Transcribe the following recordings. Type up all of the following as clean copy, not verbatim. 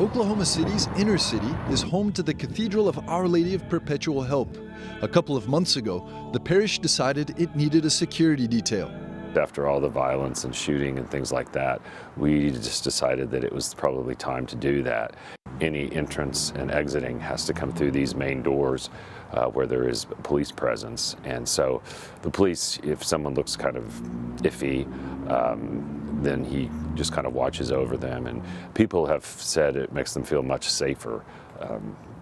Oklahoma City's inner city is home to the Cathedral of Our Lady of Perpetual Help. A couple of months ago, the parish decided it needed a security detail. After all the violence and shooting and things like that, we just decided that it was probably time to do that. Any entrance and exiting has to come through these main doors where there is police presence. And so the police, if someone looks kind of iffy, then he just kind of watches over them. And people have said it makes them feel much safer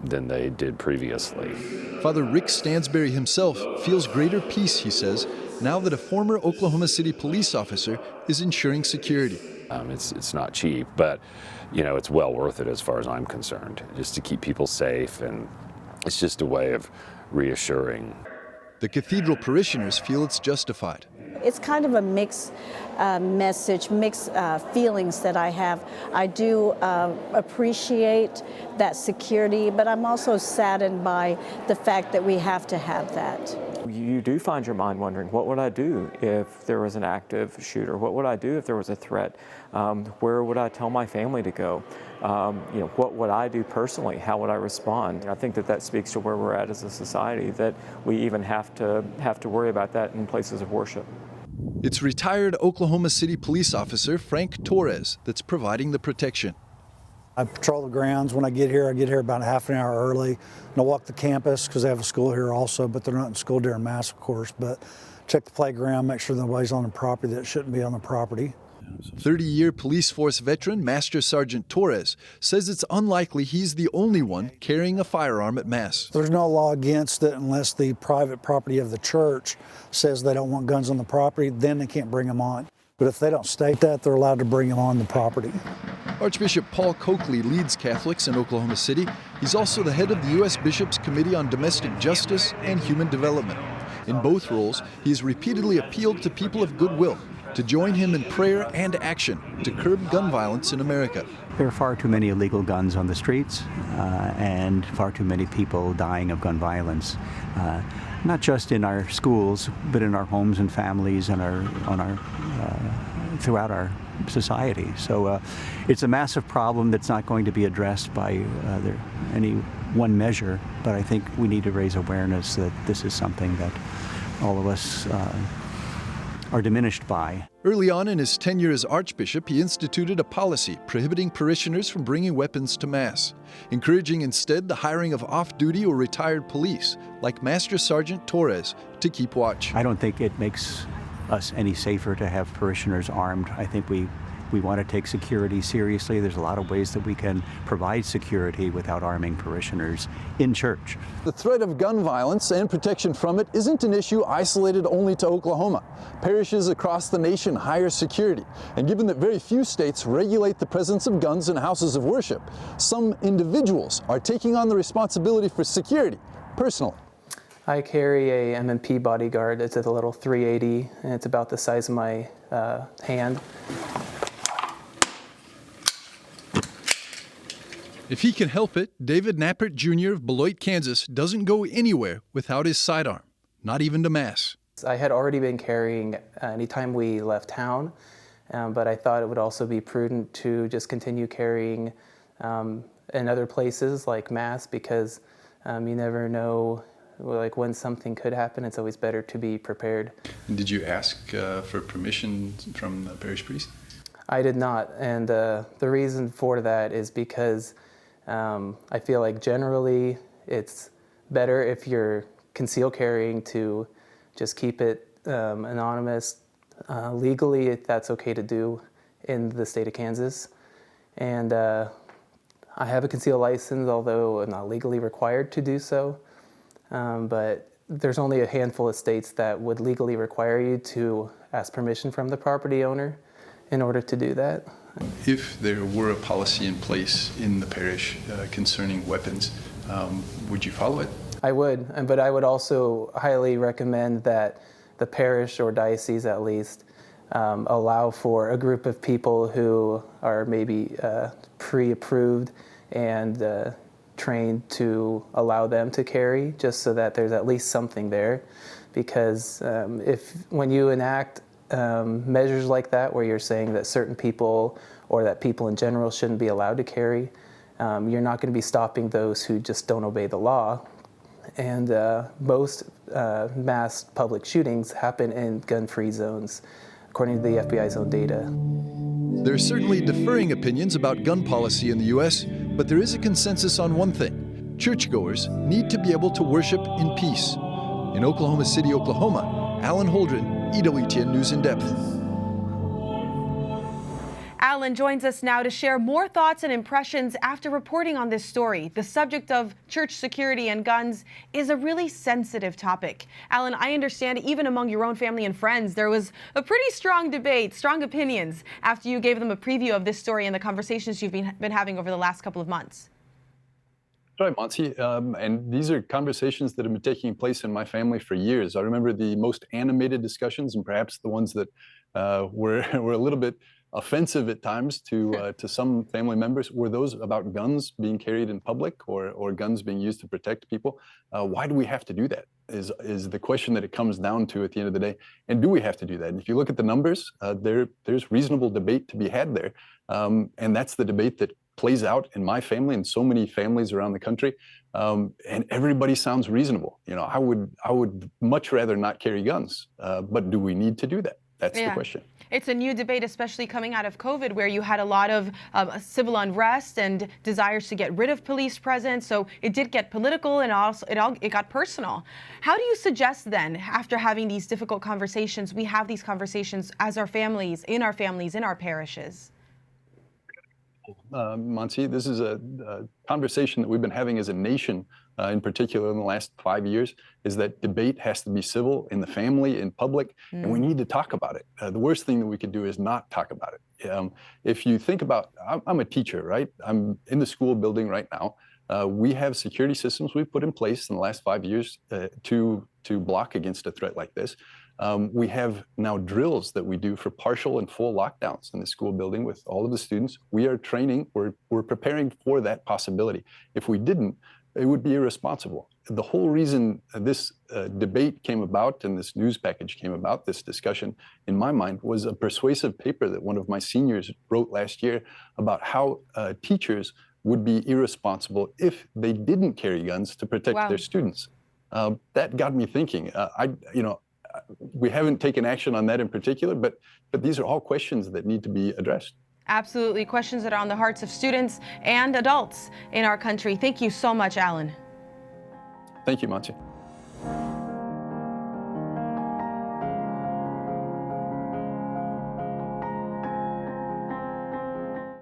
than they did previously. Father Rick Stansberry himself feels greater peace, he says, now that a former Oklahoma City police officer is ensuring security. It's not cheap, but it's well worth it as far as I'm concerned, just to keep people safe, and it's just a way of reassuring. The cathedral parishioners feel it's justified. It's kind of a mixed message, mixed feelings that I have. I do appreciate that security, but I'm also saddened by the fact that we have to have that. You do find your mind wondering, what would I do if there was an active shooter? What would I do if there was a threat? Where would I tell my family to go? What would I do personally? How would I respond? I think that speaks to where we're at as a society, that we even have to worry about that in places of worship. It's retired Oklahoma City police officer Frank Torres that's providing the protection. I patrol the grounds. When I get here about half an hour early. And I walk the campus because they have a school here also, but they're not in school during Mass, of course. But check the playground, make sure nobody's on the property that shouldn't be on the property. 30-year police force veteran Master Sergeant Torres says it's unlikely he's the only one carrying a firearm at Mass. There's no law against it unless the private property of the church says they don't want guns on the property, then they can't bring them on. But if they don't state that, they're allowed to bring them on the property. Archbishop Paul Coakley leads Catholics in Oklahoma City. He's also the head of the U.S. Bishops' Committee on Domestic Justice and Human Development. In both roles, he has repeatedly appealed to people of goodwill to join him in prayer and action to curb gun violence in America. There are far too many illegal guns on the streets and far too many people dying of gun violence. Not just in our schools, but in our homes and families and throughout our society. So it's a massive problem that's not going to be addressed by any one measure, but I think we need to raise awareness that this is something that all of us are diminished by. Early on in his tenure as Archbishop, he instituted a policy prohibiting parishioners from bringing weapons to Mass, encouraging instead the hiring of off-duty or retired police, like Master Sergeant Torres, to keep watch. I don't think it makes us any safer to have parishioners armed. I think we want to take security seriously. There's a lot of ways that we can provide security without arming parishioners in church. The threat of gun violence and protection from it isn't an issue isolated only to Oklahoma. Parishes across the nation hire security, and given that very few states regulate the presence of guns in houses of worship, some individuals are taking on the responsibility for security personally. I carry a M&P bodyguard. It's a little 380, and it's about the size of my hand. If he can help it, David Nappert Jr. of Beloit, Kansas, doesn't go anywhere without his sidearm, not even to Mass. I had already been carrying anytime we left town, but I thought it would also be prudent to just continue carrying in other places like Mass, because you never know when something could happen. It's always better to be prepared. And did you ask for permission from the parish priest? I did not, and the reason for that is because I feel like generally it's better if you're concealed carrying to just keep it anonymous. Legally, that's okay to do in the state of Kansas. And I have a concealed license, although I'm not legally required to do so. But there's only a handful of states that would legally require you to ask permission from the property owner in order to do that. If there were a policy in place in the parish concerning weapons, would you follow it? I would, but I would also highly recommend that the parish, or diocese at least, allow for a group of people who are maybe pre-approved and trained to allow them to carry, just so that there's at least something there. Because when you enact measures like that, where you're saying that certain people or that people in general shouldn't be allowed to carry, you're not going to be stopping those who just don't obey the law. And most mass public shootings happen in gun-free zones, according to the FBI's own data. There are certainly differing opinions about gun policy in the U.S., but there is a consensus on one thing. Churchgoers need to be able to worship in peace. In Oklahoma City, Oklahoma, Alan Holdren, EWTN News In Depth. Alan joins us now to share more thoughts and impressions after reporting on this story. The subject of church security and guns is a really sensitive topic. Alan, I understand even among your own family and friends, there was a pretty strong debate, strong opinions, after you gave them a preview of this story and the conversations you've been having over the last couple of months. Right, Montse, and these are conversations that have been taking place in my family for years. I remember the most animated discussions, and perhaps the ones that were a little bit offensive at times to some family members, were those about guns being carried in public or guns being used to protect people. Why do we have to do that is the question that it comes down to at the end of the day. And do we have to do that? And if you look at the numbers, there's reasonable debate to be had there. And that's the debate that plays out in my family and so many families around the country. And everybody sounds reasonable. You know, I would much rather not carry guns, but do we need to do that? That's the question. It's a new debate, especially coming out of COVID, where you had a lot of civil unrest and desires to get rid of police presence. So it did get political, and also it got personal. How do you suggest then, after having these difficult conversations, we have these conversations as our families, in our parishes? Montse, this is a conversation that we've been having as a nation, in particular in the last 5 years, is that debate has to be civil in the family, in public, and we need to talk about it. The worst thing that we could do is not talk about it. If you think about, I'm a teacher, right? I'm in the school building right now. We have security systems we've put in place in the last 5 years to block against a threat like this. We have now drills that we do for partial and full lockdowns in the school building with all of the students. We are training, we're preparing for that possibility. If we didn't, it would be irresponsible. The whole reason this debate came about and this news package came about, this discussion, in my mind, was a persuasive paper that one of my seniors wrote last year about how teachers would be irresponsible if they didn't carry guns to protect their students. That got me thinking. We haven't taken action on that in particular, but these are all questions that need to be addressed. Absolutely. Questions that are on the hearts of students and adults in our country. Thank you so much, Alan. Thank you, Montse.